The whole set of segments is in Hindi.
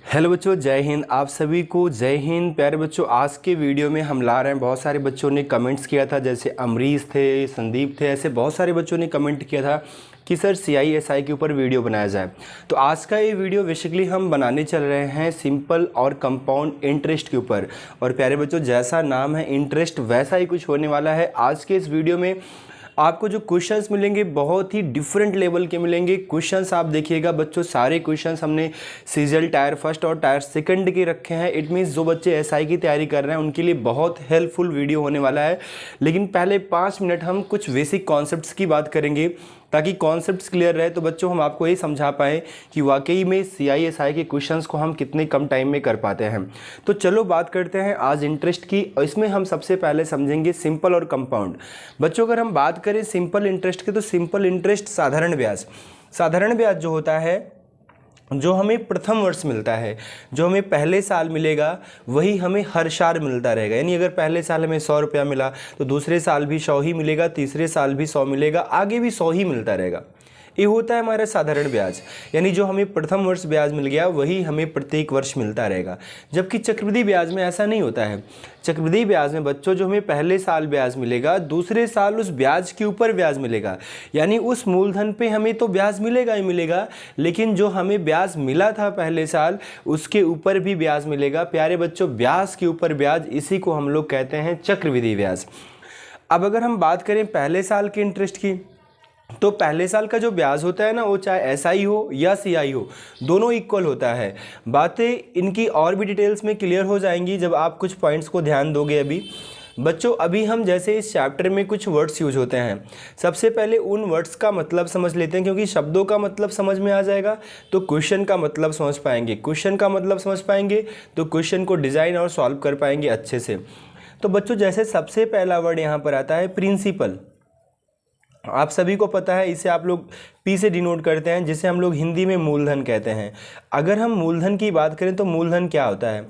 हेलो बच्चों, जय हिंद। आप सभी को जय हिंद। प्यारे बच्चों, आज के वीडियो में हम ला रहे हैं, बहुत सारे बच्चों ने कमेंट्स किया था, जैसे अमरीश थे, संदीप थे, ऐसे बहुत सारे बच्चों ने कमेंट किया था कि सर CISI के ऊपर वीडियो बनाया जाए। तो आज का ये वीडियो बेसिकली हम बनाने चल रहे हैं सिंपल और कंपाउंड इंटरेस्ट के ऊपर। और प्यारे बच्चों, जैसा नाम है इंटरेस्ट, वैसा ही कुछ होने वाला है। आज के इस वीडियो में आपको जो क्वेश्चंस मिलेंगे बहुत ही डिफरेंट लेवल के मिलेंगे। क्वेश्चंस आप देखिएगा बच्चों, सारे क्वेश्चंस हमने सीजल टायर फर्स्ट और टायर सेकंड के रखे हैं। इट मीन्स जो बच्चे SI की तैयारी कर रहे हैं उनके लिए बहुत हेल्पफुल वीडियो होने वाला है। लेकिन पहले 5 मिनट हम कुछ बेसिक कॉन्सेप्ट्स की बात करेंगे, ताकि कॉन्सेप्ट्स क्लियर रहे। तो बच्चों, हम आपको ये समझा पाएँ कि वाकई में CISI के क्वेश्चंस को हम कितने कम टाइम में कर पाते हैं। तो चलो बात करते हैं आज इंटरेस्ट की। इसमें हम सबसे पहले समझेंगे सिंपल और कंपाउंड। बच्चों, अगर हम बात करें सिंपल इंटरेस्ट की, तो सिंपल इंटरेस्ट साधारण ब्याज जो होता है, जो हमें प्रथम वर्ष मिलता है, जो हमें पहले साल मिलेगा, वही हमें हर साल मिलता रहेगा। यानी अगर पहले साल हमें 100 रुपया मिला तो दूसरे साल भी 100 ही मिलेगा, तीसरे साल भी 100 मिलेगा, आगे भी 100 ही मिलता रहेगा। ये होता है हमारा साधारण ब्याज। यानी जो हमें प्रथम वर्ष ब्याज मिल गया वही हमें प्रत्येक वर्ष मिलता रहेगा। जबकि चक्रवृद्धि ब्याज में ऐसा नहीं होता है। चक्रवृद्धि ब्याज में बच्चों, जो हमें पहले साल ब्याज मिलेगा, दूसरे साल उस ब्याज के ऊपर ब्याज मिलेगा। यानी उस मूलधन पे हमें तो ब्याज मिलेगा ही मिलेगा, लेकिन जो हमें ब्याज मिला था पहले साल, उसके ऊपर भी ब्याज मिलेगा। प्यारे बच्चों, ब्याज के ऊपर ब्याज, इसी को हम लोग कहते हैं चक्रवृद्धि ब्याज। अब अगर हम बात करें पहले साल के इंटरेस्ट की, तो पहले साल का जो ब्याज होता है ना, वो चाहे SI हो या CI हो, दोनों इक्वल होता है। बातें इनकी और भी डिटेल्स में क्लियर हो जाएंगी जब आप कुछ पॉइंट्स को ध्यान दोगे। अभी बच्चों, अभी हम जैसे इस चैप्टर में कुछ वर्ड्स यूज होते हैं, सबसे पहले उन वर्ड्स का मतलब समझ लेते हैं, क्योंकि शब्दों का मतलब समझ में आ जाएगा तो क्वेश्चन का मतलब समझ पाएंगे, क्वेश्चन का मतलब समझ पाएंगे तो क्वेश्चन को डिज़ाइन और सॉल्व कर पाएंगे अच्छे से। तो बच्चों, जैसे सबसे पहला वर्ड यहाँ पर आता है प्रिंसिपल। आप सभी को पता है, इसे आप लोग P से डिनोट करते हैं, जिसे हम लोग हिंदी में मूलधन कहते हैं। अगर हम मूलधन की बात करें तो मूलधन क्या होता है?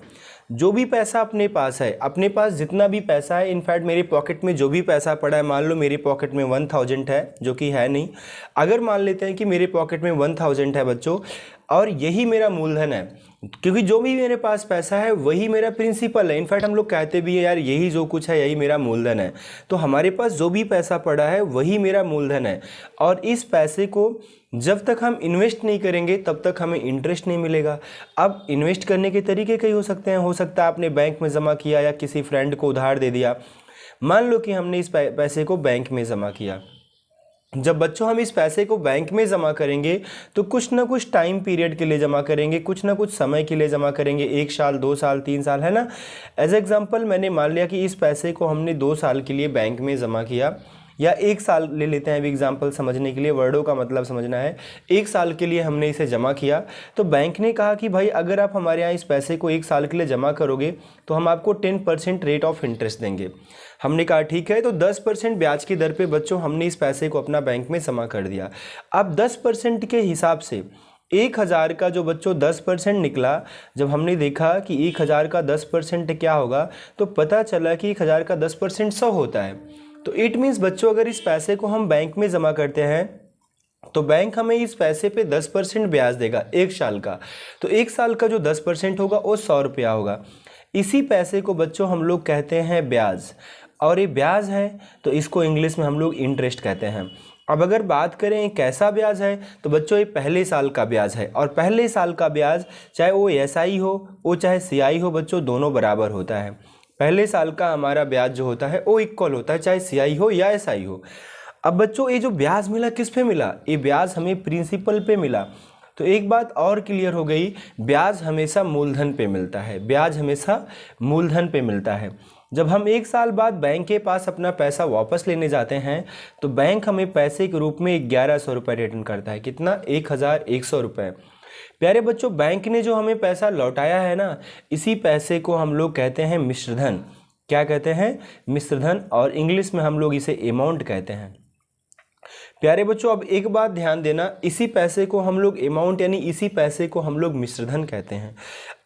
जो भी पैसा अपने पास है, अपने पास जितना भी पैसा है, इनफैक्ट मेरे पॉकेट में जो भी पैसा पड़ा है, मान लो मेरे पॉकेट में 1000 है, जो कि है नहीं। अगर मान लेते हैं कि मेरे पॉकेट में 1000 है बच्चों, और यही मेरा मूलधन है, क्योंकि जो भी मेरे पास पैसा है वही मेरा प्रिंसिपल है। इनफैक्ट हम लोग कहते भी है, यार यही जो कुछ है यही मेरा मूलधन है। तो हमारे पास जो भी पैसा पड़ा है वही मेरा मूलधन है, और इस पैसे को जब तक हम इन्वेस्ट नहीं करेंगे तब तक हमें इंटरेस्ट नहीं मिलेगा। अब इन्वेस्ट करने के तरीके कई हो सकते हैं। हो सकता है आपने बैंक में जमा किया या किसी फ्रेंड को उधार दे दिया। मान लो कि हमने इस पैसे को बैंक में जमा किया। जब बच्चों हम इस पैसे को बैंक में जमा करेंगे तो कुछ ना कुछ टाइम पीरियड के लिए जमा करेंगे, कुछ ना कुछ समय के लिए जमा करेंगे, 1 साल 2 साल 3 साल, है ना। एज एग्जांपल मैंने मान लिया कि इस पैसे को हमने 2 साल के लिए बैंक में जमा किया, या 1 साल ले लेते हैं अभी एग्जाम्पल समझने के लिए, वर्डों का मतलब समझना है। 1 साल के लिए हमने इसे जमा किया, तो बैंक ने कहा कि भाई अगर आप हमारे यहाँ इस पैसे को 1 साल के लिए जमा करोगे तो हम आपको 10% रेट ऑफ इंटरेस्ट देंगे। हमने कहा ठीक है, तो 10% ब्याज की दर पे बच्चों हमने इस पैसे को अपना बैंक में जमा कर दिया। अब 10% के हिसाब से 1000 का जो बच्चों 10% निकला, जब हमने देखा कि 1000 का 10% क्या होगा, तो पता चला कि 1000 का 10% 100 होता है। तो इट मीन्स बच्चों, अगर इस पैसे को हम बैंक में जमा करते हैं तो बैंक हमें इस पैसे पे 10% ब्याज देगा 1 साल का। तो 1 साल का जो 10% होगा वो 100 रुपया होगा। इसी पैसे को बच्चों हम लोग कहते हैं ब्याज, और ये ब्याज है तो इसको इंग्लिश में हम लोग इंटरेस्ट कहते हैं। अब अगर बात करें कैसा ब्याज है, तो बच्चों ये पहले साल का ब्याज है, और पहले साल का ब्याज चाहे वो SI हो वो चाहे CI हो बच्चों, दोनों बराबर होता है। पहले साल का हमारा ब्याज जो होता है वो इक्वल होता है, चाहे CI हो या SI हो। अब बच्चों, ये जो ब्याज मिला किस पे मिला? ये ब्याज हमें प्रिंसिपल पे मिला। तो एक बात और क्लियर हो गई, ब्याज हमेशा मूलधन पे मिलता है, ब्याज हमेशा मूलधन पे मिलता है। जब हम 1 साल बाद बैंक के पास अपना पैसा वापस लेने जाते हैं तो बैंक हमें पैसे के रूप में 1100 रुपये रिटर्न करता है। कितना? 1100 रुपये। प्यारे बच्चों, बैंक ने जो हमें पैसा लौटाया है ना, इसी पैसे को हम लोग कहते हैं मिश्रधन। क्या कहते हैं? मिश्रधन, और इंग्लिश में हम लोग इसे अमाउंट कहते हैं। प्यारे बच्चों, अब एक बात ध्यान देना, इसी पैसे को हम लोग अमाउंट यानी इसी पैसे को हम लोग मिश्रधन कहते हैं।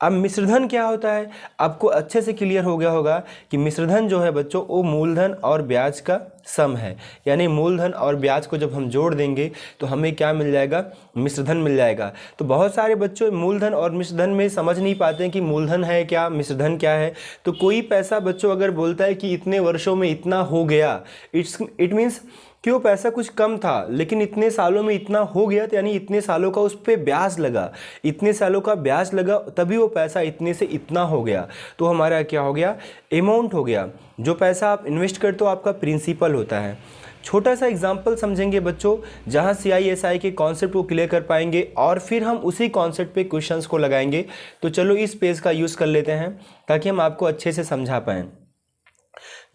अब मिश्रधन क्या होता है, आपको अच्छे से क्लियर हो गया होगा कि मिश्रधन जो है बच्चों, वो मूलधन और ब्याज का सम है, यानी मूलधन और ब्याज को जब हम जोड़ देंगे तो हमें क्या मिल जाएगा, मिश्रधन मिल जाएगा। तो बहुत सारे बच्चों मूलधन और मिश्रधन में समझ नहीं पाते हैं कि मूलधन है क्या, मिश्रधन क्या है। तो कोई पैसा बच्चों अगर बोलता है कि इतने वर्षों में इतना हो गया, इट मीन्स कि वो पैसा कुछ कम था लेकिन इतने सालों में इतना हो गया, तो यानी इतने सालों का उस पर ब्याज लगा, इतने सालों का ब्याज लगा तभी वो पैसा इतने से इतना हो गया। तो हमारा क्या हो गया, अमाउंट हो गया। जो पैसा आप इन्वेस्ट करते हो आपका प्रिंसिपल होता है। छोटा सा एग्जाम्पल समझेंगे बच्चों, जहाँ CISI के कॉन्सेप्ट को क्लियर कर पाएंगे और फिर हम उसी कॉन्सेप्ट पे क्वेश्चंस को लगाएंगे। तो चलो इस पेज का यूज़ कर लेते हैं ताकि हम आपको अच्छे से समझा पाएँ।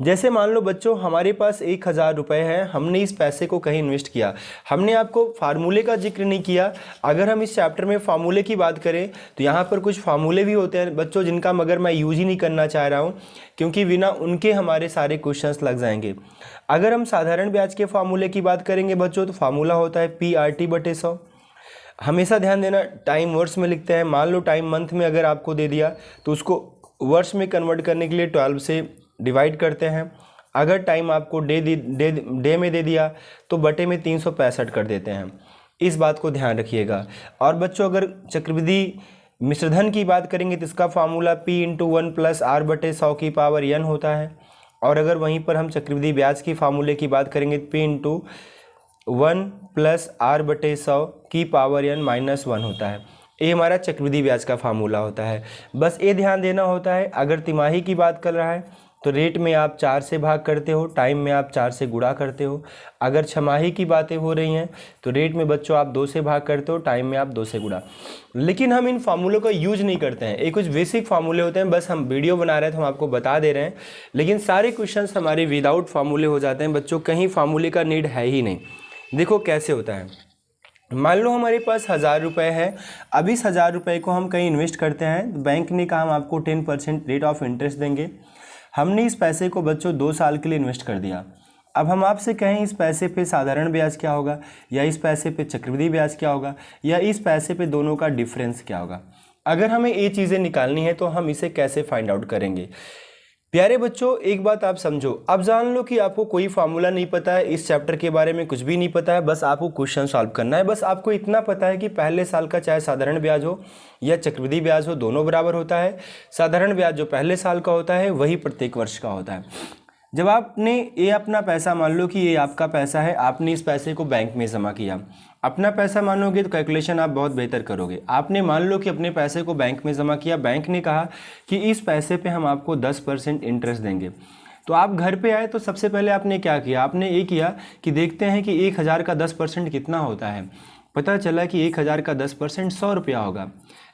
जैसे मान लो बच्चों हमारे पास 1000 रुपये है, हमने इस पैसे को कहीं इन्वेस्ट किया। हमने आपको फार्मूले का जिक्र नहीं किया। अगर हम इस चैप्टर में फार्मूले की बात करें तो यहाँ पर कुछ फार्मूले भी होते हैं बच्चों जिनका मगर मैं यूज ही नहीं करना चाह रहा हूँ, क्योंकि बिना उनके हमारे सारे क्वेश्चंस लग जाएंगे। अगर हम साधारण ब्याज के फार्मूले की बात करेंगे बच्चों तो फार्मूला होता है PRT/100। हमेशा ध्यान देना, टाइम वर्ष में लिखते हैं। मान लो टाइम मंथ में अगर आपको दे दिया तो उसको वर्ष में कन्वर्ट करने के लिए 12 से डिवाइड करते हैं। अगर टाइम आपको डे में दे दिया तो बटे में 365 कर देते हैं। इस बात को ध्यान रखिएगा। और बच्चों अगर चक्रवृद्धि मिश्रधन की बात करेंगे तो इसका फार्मूला P/1 + R/100 की पावर n होता है। और अगर वहीं पर हम चक्रवृद्धि ब्याज की फार्मूले की बात करेंगे तो P/1 + R/100 की पावर n -1 होता है। ये हमारा चक्रवृद्धि ब्याज का फार्मूला होता है। बस ये ध्यान देना होता है, अगर तिमाही की बात कर रहा है तो रेट में आप 4 से भाग करते हो, टाइम में आप 4 से गुणा करते हो। अगर छमाही की बातें हो रही हैं तो रेट में बच्चों आप 2 से भाग करते हो, टाइम में आप 2 से गुणा। लेकिन हम इन फार्मूलों का यूज नहीं करते हैं। ये कुछ बेसिक फार्मूले होते हैं, बस हम वीडियो बना रहे हैं तो हम आपको बता दे रहे हैं। लेकिन सारे क्वेश्चंस हमारे विदाउट फार्मूले हो जाते हैं बच्चों, कहीं फार्मूले का नीड है ही नहीं। देखो कैसे होता है। मान लो हमारे पास 1000 रुपये है। अब इस 1000 रुपये को हम कहीं इन्वेस्ट करते हैं। बैंक ने कहा हम आपको 10% रेट ऑफ इंटरेस्ट देंगे। हमने इस पैसे को बच्चों 2 साल के लिए इन्वेस्ट कर दिया। अब हम आपसे कहें इस पैसे पे साधारण ब्याज क्या होगा, या इस पैसे पे चक्रवृद्धि ब्याज क्या होगा, या इस पैसे पे दोनों का डिफरेंस क्या होगा। अगर हमें ये चीज़ें निकालनी है तो हम इसे कैसे फाइंड आउट करेंगे। प्यारे बच्चों एक बात आप समझो, अब जान लो कि आपको कोई फार्मूला नहीं पता है, इस चैप्टर के बारे में कुछ भी नहीं पता है, बस आपको क्वेश्चन सॉल्व करना है। बस आपको इतना पता है कि पहले साल का चाहे साधारण ब्याज हो या चक्रवृद्धि ब्याज हो दोनों बराबर होता है। साधारण ब्याज जो पहले साल का होता है वही प्रत्येक वर्ष का होता है। जब आपने ये अपना पैसा, मान लो कि ये आपका पैसा है, आपने इस पैसे को बैंक में जमा किया। अपना पैसा मानोगे तो कैलकुलेशन आप बहुत बेहतर करोगे। आपने मान लो कि अपने पैसे को बैंक में जमा किया, बैंक ने कहा कि इस पैसे पे हम आपको 10% इंटरेस्ट देंगे। तो आप घर पे आए तो सबसे पहले आपने क्या किया, आपने ये किया कि देखते हैं कि 1000 का 10% कितना होता है। पता चला कि 1000 का 10% 100 रुपया होगा।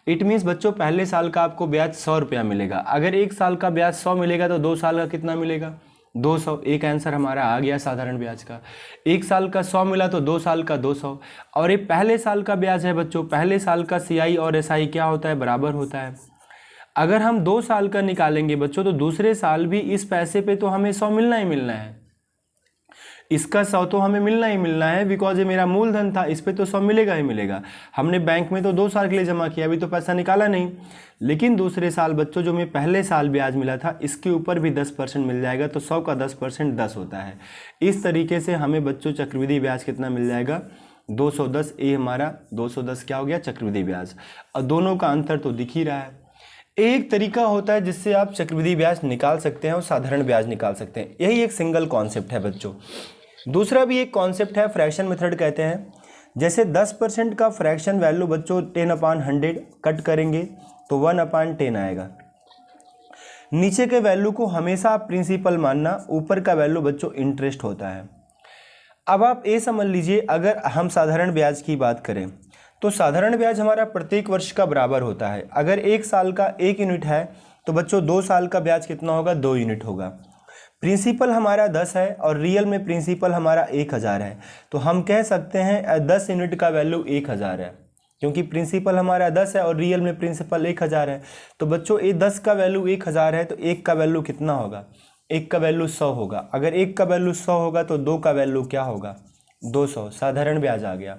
इट मीन्स बच्चों पहले साल का आपको ब्याज 100 रुपया मिलेगा। अगर 1 साल का ब्याज 100 मिलेगा तो 2 साल का कितना मिलेगा, 200। एक आंसर हमारा आ गया साधारण ब्याज का। 1 साल का 100 मिला तो 2 साल का 200। और ये पहले साल का ब्याज है बच्चों। पहले साल का CI और SI क्या होता है, बराबर होता है। अगर हम 2 साल का निकालेंगे बच्चों तो दूसरे साल भी इस पैसे पे तो हमें 100 मिलना ही मिलना है। इसका 100 तो हमें मिलना ही मिलना है, बिकॉज ये मेरा मूलधन था, इस पे तो 100 मिलेगा ही मिलेगा। हमने बैंक में तो 2 साल के लिए जमा किया, अभी तो पैसा निकाला नहीं। लेकिन दूसरे साल बच्चों जो मैं पहले साल ब्याज मिला था इसके ऊपर भी 10% मिल जाएगा, तो 100 का 10% 10 होता है। इस तरीके से हमें बच्चों चक्रवृद्धि ब्याज कितना मिल जाएगा, 210। ये हमारा 210 क्या हो गया, चक्रवृद्धि ब्याज। और दोनों का अंतर तो दिख ही रहा है। एक तरीका होता है जिससे आप चक्रवृद्धि ब्याज निकाल सकते हैं और साधारण ब्याज निकाल सकते हैं। यही एक सिंगल कॉन्सेप्ट है बच्चों। दूसरा भी एक कॉन्सेप्ट है, फ्रैक्शन मेथड कहते हैं। जैसे 10% का फ्रैक्शन वैल्यू बच्चों 10/100 कट करेंगे तो 1/10 आएगा। नीचे के वैल्यू को हमेशा आप प्रिंसिपल मानना, ऊपर का वैल्यू बच्चों इंटरेस्ट होता है। अब आप ये समझ लीजिए, अगर हम साधारण ब्याज की बात करें तो साधारण ब्याज हमारा प्रत्येक वर्ष का बराबर होता है। अगर 1 साल का 1 यूनिट है तो बच्चों 2 साल का ब्याज कितना होगा, 2 यूनिट होगा। प्रिंसिपल हमारा 10 है और रियल में प्रिंसिपल हमारा 1000 है, तो हम कह सकते हैं 10 यूनिट का वैल्यू 1000 है, क्योंकि प्रिंसिपल हमारा 10 है और रियल में प्रिंसिपल 1000 है। तो बच्चों ये 10 का वैल्यू 1000 है तो 1 का वैल्यू कितना होगा, 1 का वैल्यू 100 होगा। अगर 1 का वैल्यू 100 होगा तो 2 का वैल्यू क्या होगा, 200। साधारण ब्याज आ गया।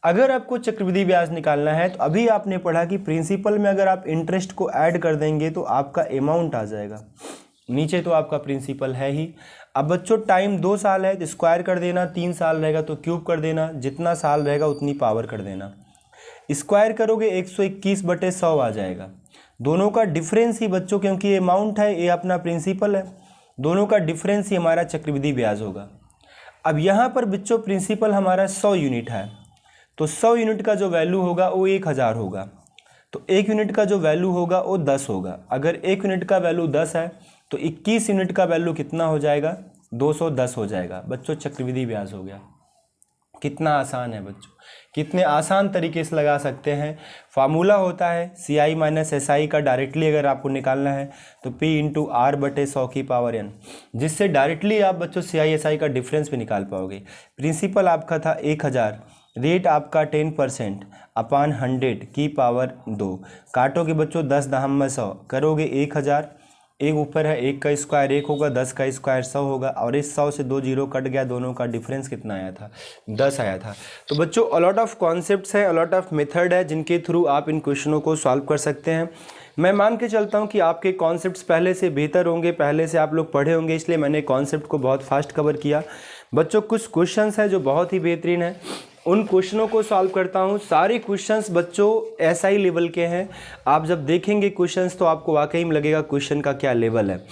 अगर आपको चक्रवृद्धि ब्याज निकालना है तो अभी आपने पढ़ा कि प्रिंसिपल में अगर आप इंटरेस्ट को ऐड कर देंगे तो आपका अमाउंट आ जाएगा। नीचे तो आपका प्रिंसिपल है ही। अब बच्चों टाइम 2 साल है तो स्क्वायर कर देना, 3 साल रहेगा तो क्यूब कर देना, जितना साल रहेगा उतनी पावर कर देना। स्क्वायर करोगे 121/100 आ जाएगा। दोनों का डिफरेंस ही बच्चों, क्योंकि ये अमाउंट है, ये अपना प्रिंसिपल है, दोनों का डिफरेंस ही हमारा चक्रवृद्धि ब्याज होगा। अब यहाँ पर बच्चों प्रिंसिपल हमारा 100 यूनिट है, तो 100 यूनिट का जो वैल्यू होगा वो 1000 होगा, तो 1 यूनिट का जो वैल्यू होगा वो 10 होगा। अगर 1 यूनिट का वैल्यू 10 है तो 21 यूनिट का वैल्यू कितना हो जाएगा, 210 हो जाएगा। बच्चों चक्रवृद्धि ब्याज हो गया। कितना आसान है बच्चों, कितने आसान तरीके से लगा सकते हैं। फार्मूला होता है CI माइनस SI का, डायरेक्टली अगर आपको निकालना है तो P इंटू R/100⁴n, जिससे डायरेक्टली आप बच्चों CI SI का डिफरेंस भी निकाल पाओगे। प्रिंसिपल आपका था 1000, रेट आपका 10% अपान 100 की पावर 2, काटोगे बच्चों 10 दहम में 100, करोगे 1000, एक ऊपर है 1 का स्क्वायर 1 होगा, 10 का स्क्वायर 100 होगा, और इस 100 से 2 जीरो कट गया, दोनों का डिफरेंस कितना आया था, 10 आया था। तो बच्चों अलॉट ऑफ कॉन्सेप्ट्स हैं, अलॉट ऑफ मेथड है जिनके थ्रू आप इन क्वेश्चनों को सॉल्व कर सकते हैं। मैं मान के चलता हूं कि आपके कॉन्सेप्ट्स पहले से बेहतर होंगे, पहले से आप लोग पढ़े होंगे, इसलिए मैंने कॉन्सेप्ट को बहुत फास्ट कवर किया। बच्चों कुछ क्वेश्चंस हैं जो बहुत ही बेहतरीन है, उन क्वेश्चनों को सॉल्व करता हूं। सारे क्वेश्चंस बच्चों SI लेवल के हैं। आप जब देखेंगे क्वेश्चंस तो आपको वाकई में लगेगा क्वेश्चन का क्या लेवल है,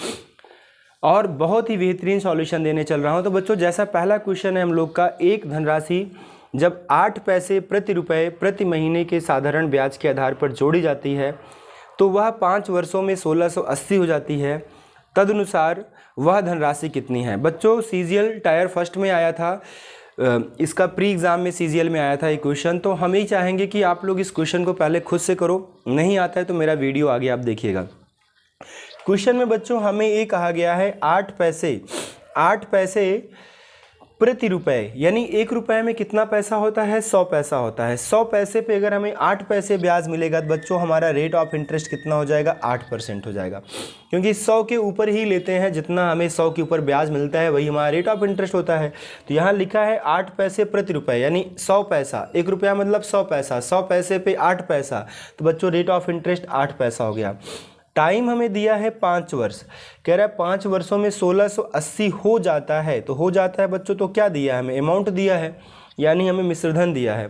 और बहुत ही बेहतरीन सॉल्यूशन देने चल रहा हूं। तो बच्चों जैसा पहला क्वेश्चन है हम लोग का, एक धनराशि जब 8 पैसे प्रति रुपये प्रति महीने के साधारण ब्याज के आधार पर जोड़ी जाती है तो वह 5 वर्षों में 1680 हो जाती है। तदनुसार वह धनराशि कितनी है। बच्चों CGL टायर फर्स्ट में आया था, इसका प्री एग्ज़ाम में CGL में आया था ये क्वेश्चन, तो हम ही चाहेंगे कि आप लोग इस क्वेश्चन को पहले खुद से करो, नहीं आता है तो मेरा वीडियो आगे आप देखिएगा। क्वेश्चन में बच्चों हमें ये कहा गया है 8 पैसे प्रति रुपये, यानी 1 रुपये में कितना पैसा होता है, 100 पैसा होता है। 100 पैसे पे अगर हमें 8 पैसे ब्याज मिलेगा तो बच्चों हमारा रेट ऑफ इंटरेस्ट कितना हो जाएगा, 8% हो जाएगा, क्योंकि 100 के ऊपर ही लेते हैं, जितना हमें 100 के ऊपर ब्याज मिलता है वही हमारा रेट ऑफ इंटरेस्ट होता है। तो यहाँ लिखा है 8 पैसे प्रति रुपये, यानी 100 पैसा, 1 रुपया मतलब 100 पैसा, 100 पैसे पे 8 पैसा, तो बच्चों रेट ऑफ इंटरेस्ट 8 पैसा हो गया। टाइम हमें दिया है 5 वर्ष, कह रहा है 5 वर्षों में 1680 हो जाता है, तो हो जाता है बच्चों, तो क्या दिया है हमें, अमाउंट दिया है, यानी हमें मिश्रधन दिया है।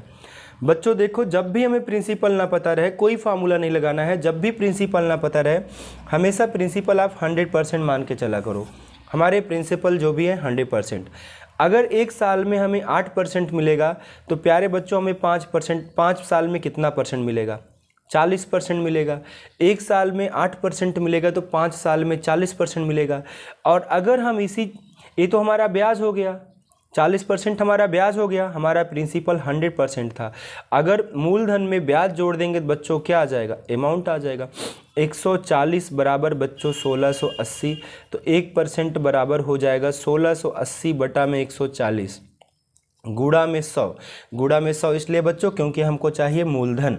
बच्चों देखो जब भी हमें प्रिंसिपल ना पता रहे, कोई फार्मूला नहीं लगाना है, जब भी प्रिंसिपल ना पता रहे हमेशा प्रिंसिपल आप 100% मान के चला करो। हमारे प्रिंसिपल जो भी है 100%। अगर 1 साल में हमें 8% मिलेगा तो प्यारे बच्चों हमें 5 साल में कितना परसेंट मिलेगा, 40% मिलेगा। 1 साल में 8% मिलेगा तो 5 साल में 40% मिलेगा। और अगर हम ये तो हमारा ब्याज हो गया, 40% हमारा ब्याज हो गया, हमारा प्रिंसिपल 100% था। अगर मूलधन में ब्याज जोड़ देंगे तो बच्चों क्या आ जाएगा, अमाउंट आ जाएगा। 140 बराबर बच्चों 1680, तो 1% बराबर हो जाएगा 1680 बटा में 140 गुणा में 100 इसलिए बच्चों क्योंकि हमको चाहिए मूलधन।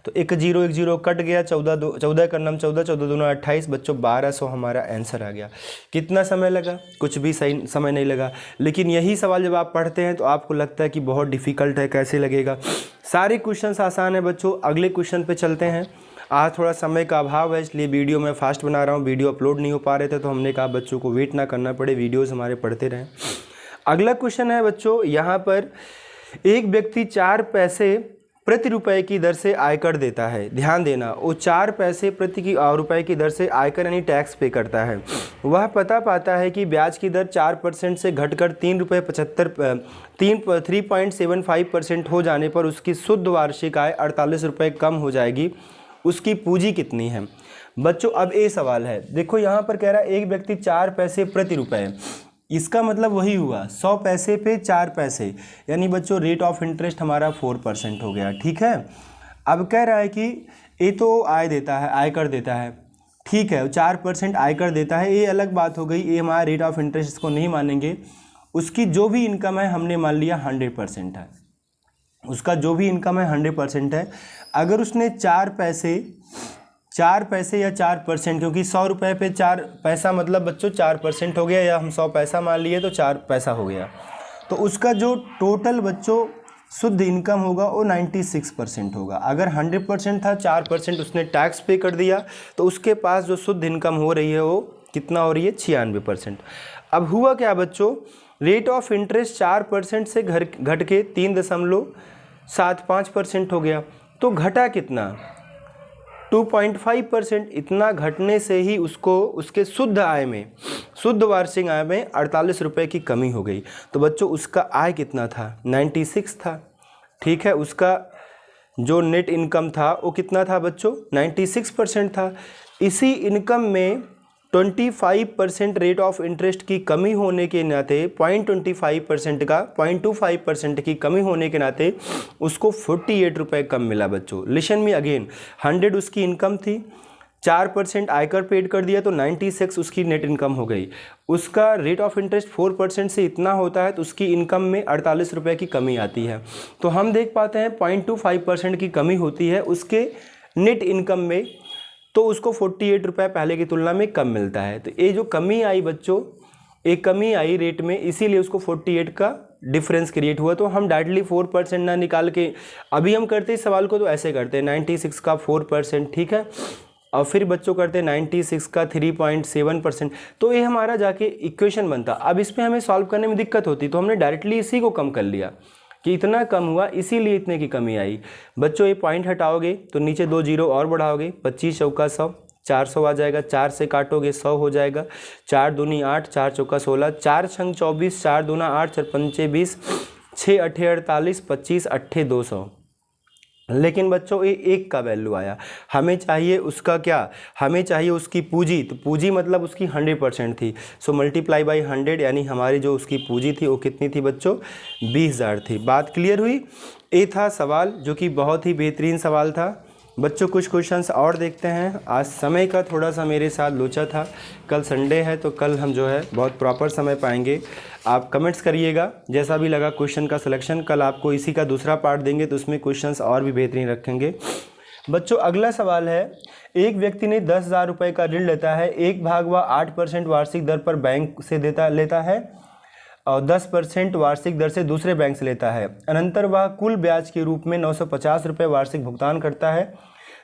तो 1 0 कट गया, 14 का नाम 14 दूना 28, बच्चों 1200 हमारा आंसर आ गया। कितना समय लगा, कुछ भी सही समय नहीं लगा। लेकिन यही सवाल जब आप पढ़ते हैं तो आपको लगता है कि बहुत डिफ़िकल्ट है, कैसे लगेगा। सारे क्वेश्चंस आसान है बच्चों। अगले क्वेश्चन पे चलते हैं। आज थोड़ा समय का अभाव है इसलिए वीडियो मैं फास्ट बना रहा हूँ, वीडियो अपलोड नहीं हो पा रहे थे तो हमने कहा बच्चों को वेट ना करना पड़े, वीडियोज़ हमारे पढ़ते रहें। अगला क्वेश्चन है बच्चों, यहाँ पर एक व्यक्ति 4 पैसे प्रति रुपये की दर से आयकर देता है। ध्यान देना, वो 4 पैसे प्रति रुपये की दर से आयकर यानी टैक्स पे करता है। वह पता पाता है कि ब्याज की दर 4% से घटकर 3.75% हो जाने पर उसकी शुद्ध वार्षिक आय 48 रुपये कम हो जाएगी। उसकी पूंजी कितनी है। बच्चों अब ये सवाल है, देखो यहाँ पर कह रहा है एक व्यक्ति 4 पैसे प्रति रुपये, इसका मतलब वही हुआ 100 पैसे पे 4 पैसे, यानी बच्चों रेट ऑफ इंटरेस्ट हमारा 4% हो गया। ठीक है, अब कह रहा है कि ये तो आयकर देता है, ठीक है 4% आयकर देता है, ये अलग बात हो गई, ये हमारा रेट ऑफ इंटरेस्ट इसको नहीं मानेंगे। उसकी जो भी इनकम है हमने मान लिया 100% है, उसका जो भी इनकम है 100% है। अगर उसने 4 पैसे या 4%, क्योंकि 100 रुपये पे 4 पैसा मतलब बच्चों 4% हो गया, या हम 100 पैसा मान लिए तो 4 पैसा हो गया, तो उसका जो टोटल बच्चों शुद्ध इनकम होगा वो 96% होगा। अगर 100% था, 4% उसने टैक्स पे कर दिया, तो उसके पास जो शुद्ध इनकम हो रही है वो कितना हो रही है 96%। अब हुआ क्या बच्चों, रेट ऑफ इंटरेस्ट 4% से घट के 3.75% हो गया। तो घटा कितना, 2.5%। इतना घटने से ही उसको उसके शुद्ध आय में, शुद्ध वार्षिक आय में 48 रुपये की कमी हो गई। तो बच्चों उसका आय कितना था, 96 था। ठीक है, उसका जो नेट इनकम था वो कितना था बच्चों, 96% था। इसी इनकम में 25% रेट ऑफ इंटरेस्ट की कमी होने के नाते 0.25% की कमी होने के नाते उसको 48 रुपये कम मिला बच्चों। लिसन मी अगेन, 100 उसकी इनकम थी, 4% आयकर पेड कर दिया तो 96 उसकी नेट इनकम हो गई। उसका रेट ऑफ इंटरेस्ट 4% से इतना होता है तो उसकी इनकम में 48 रुपये की कमी आती है। तो हम देख पाते हैं 0.25% की कमी होती है उसके नेट इनकम में, तो उसको 48 रुपये पहले की तुलना में कम मिलता है। तो ये जो कमी आई बच्चों, एक कमी आई रेट में, इसीलिए उसको 48 का डिफरेंस क्रिएट हुआ। तो हम डायरेक्टली 4% ना निकाल के अभी हम करते हैं सवाल को तो ऐसे करते हैं 96 का 4%, ठीक है, और फिर बच्चों करते हैं 96 का 3.7%। तो ये हमारा जाके इक्वेशन बनता। अब इसमें हमें सॉल्व करने में दिक्कत होती तो हमने डायरेक्टली इसी को कम कर लिया कि इतना कम हुआ इसीलिए इतने की कमी आई। बच्चों ये पॉइंट हटाओगे तो नीचे 2 जीरो और बढ़ाओगे, 25 चौका 100, 400 आ जाएगा, 4 से काटोगे 100 हो जाएगा, 4 दूनी 8, 4 चौका 16, 4 छंग 24, 4 दूना 8, 4 पंचे 20, 6 अट्ठे 48, 25 अट्ठे 200। लेकिन बच्चों ये एक का वैल्यू आया, हमें चाहिए उसका क्या, हमें चाहिए उसकी पूंजी। तो पूंजी मतलब उसकी 100% थी, सो मल्टीप्लाई बाई 100, यानी हमारी जो उसकी पूंजी थी वो कितनी थी बच्चों, 20,000 थी। बात क्लियर हुई। ये था सवाल जो कि बहुत ही बेहतरीन सवाल था बच्चों। कुछ क्वेश्चंस और देखते हैं। आज समय का थोड़ा सा मेरे साथ लोचा था, कल संडे है तो कल हम जो है बहुत प्रॉपर समय पाएंगे। आप कमेंट्स करिएगा जैसा भी लगा क्वेश्चन का सिलेक्शन। कल आपको इसी का दूसरा पार्ट देंगे तो उसमें क्वेश्चंस और भी बेहतरीन रखेंगे। बच्चों अगला सवाल है, एक व्यक्ति ने 10,000 रुपये का ऋण लेता है, एक भाग वह 8% वार्षिक दर पर बैंक से लेता है और 10% वार्षिक दर से दूसरे बैंक से लेता है। अनंतर वह कुल ब्याज के रूप में 950 रुपये वार्षिक भुगतान करता है।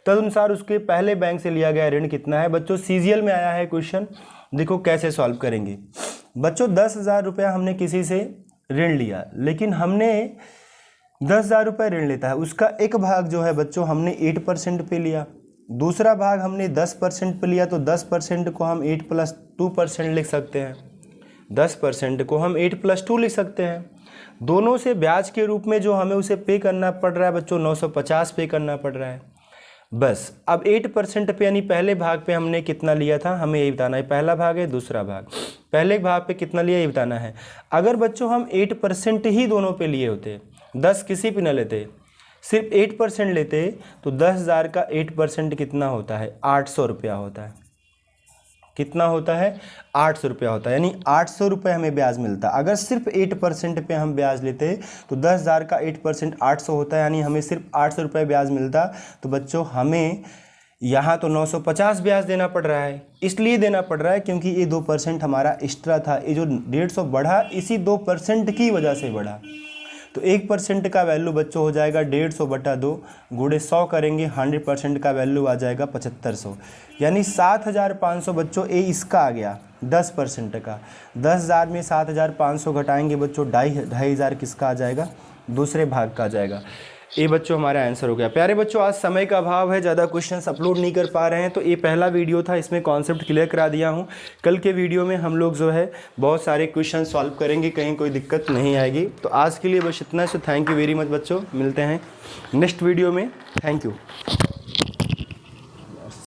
तदनुसार उसके पहले बैंक से लिया गया ऋण कितना है। बच्चों सीजीएल में आया है क्वेश्चन, देखो कैसे सॉल्व करेंगे। बच्चों 10,000 रुपया हमने किसी से ऋण लिया, लेकिन हमने 10,000 रुपये ऋण लेता है, उसका एक भाग जो है बच्चों हमने 8% पे लिया, दूसरा भाग हमने 10% पे लिया। तो 10% को हम 8 + 2% लिख सकते हैं, 10% को हम 8 + 2 लिख सकते हैं। दोनों से ब्याज के रूप में जो हमें उसे पे करना पड़ रहा है बच्चों 950 पे करना पड़ रहा है। बस अब 8% पे यानी पहले भाग पे हमने कितना लिया था हमें यही बताना है, पहला भाग है दूसरा भाग, पहले भाग पे कितना लिया ये बताना है। अगर बच्चों हम 8% ही दोनों पे लिए होते, 10 किसी पे न लेते, सिर्फ 8% लेते, तो 10,000 का 8% कितना होता है, 800 रुपया होता है। कितना होता है, 800 रुपया होता है, यानी 800 रुपये हमें ब्याज मिलता। अगर सिर्फ 8% पे हम ब्याज लेते तो 10,000 का 8% 800 होता है, यानी हमें सिर्फ 800 रुपये ब्याज मिलता। तो बच्चों हमें यहाँ तो 950 ब्याज देना पड़ रहा है, इसलिए देना पड़ रहा है क्योंकि ये 2% हमारा एक्स्ट्रा था। ये जो 150 बढ़ा इसी 2% की वजह से बढ़ा। तो 1% का वैल्यू बच्चों हो जाएगा 150/2 गुणे 100 करेंगे, 100% का वैल्यू आ जाएगा 7500, यानी 7,500 बच्चों। ये इसका आ गया 10% का। 10,000 में 7,500 घटाएंगे बच्चों, 2,500 किसका आ जाएगा, दूसरे भाग का आ जाएगा। ये बच्चों हमारा आंसर हो गया। प्यारे बच्चों आज समय का अभाव है, ज़्यादा क्वेश्चंस अपलोड नहीं कर पा रहे हैं, तो ये पहला वीडियो था, इसमें कॉन्सेप्ट क्लियर करा दिया हूँ। कल के वीडियो में हम लोग जो है बहुत सारे क्वेश्चन सॉल्व करेंगे, कहीं कोई दिक्कत नहीं आएगी। तो आज के लिए बस इतना। So thank you very much बच्चों, मिलते हैं नेक्स्ट वीडियो में। Thank you.